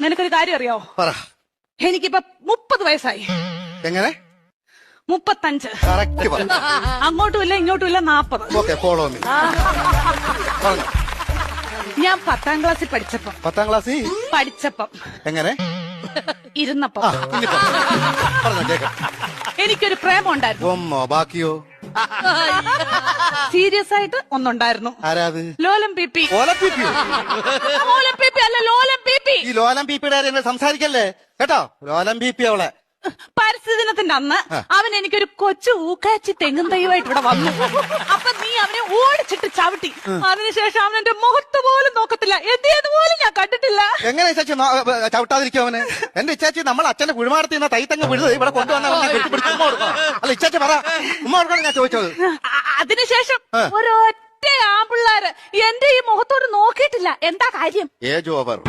നിനക്കൊരു കാര്യം അറിയാവോ? പറ. എനിക്കിപ്പോ 30 വയസ്സായി. എങ്ങനെ? 35. കറക്റ്റ് പറ. അങ്ങോട്ടും ഇല്ല ഇങ്ങോട്ടും ഇല്ല 40. Okay, follow me. പറഞ്ഞു. ഞാൻ 10ാം ക്ലാസ്സിൽ പഠിച്ചപ്പം 10ാം ക്ലാസ്സിൽ എങ്ങനെ ഇരുന്നപ്പം പറഞ്ഞോ കേക്കാം. എനിക്കൊരു പ്രേമം ഉണ്ടായിരുന്നു. ഒന്നോ ബാക്കിയോ? സീരിയസ് ആയിട്ട് ഒന്നുണ്ടായിരുന്നു. ആരാത്? ലോലം പി. ഓലം പീപ്പിയോ? ലോലം പി അല്ല, ലോലം പി. ഈ ലോലം പീപ്പിയുടെ കാര്യം സംസാരിക്കല്ലേ കേട്ടോ. ലോലം പീപ്പി അവളെ. പരിസ്ഥിതി ദിനത്തിന്റെ അന്ന് അവൻ എനിക്കൊരു കൊച്ചു ഊക്കാച്ചി തെങ്ങും തൈയുമായിട്ട് ഇവിടെ വന്നു. അപ്പൊ നീ അവനെ ഓടിച്ചിട്ട് ചവിട്ടി. അതിനുശേഷം അവൻ എന്റെ മുഖത്ത് പോലും നോക്കത്തില്ല. എന്ത് പോലും ഞാൻ കണ്ടിട്ടില്ല. എങ്ങനെ ഇച്ചാച്ചി ചവിട്ടാതിരിക്കും അവന്? എന്റെ ഇച്ചാച്ചി നമ്മൾ അച്ഛന്റെ കുഴിമാടത്തിൽ നിന്ന് തൈത്തങ്ങ് വിടുന്നത് ഇവിടെ കൊണ്ടുവന്ന അല്ല ഇച്ചാച്ചി പറ. ഉമ്മ കൊടുക്കണം ഞാൻ ചോദിച്ചത്. അതിനുശേഷം ഒരൊറ്റ ആമ്പിള്ളാര് എന്റെ ഈ മുഖത്തോട് നോക്കിയിട്ടില്ല. എന്താ കാര്യം? Age over.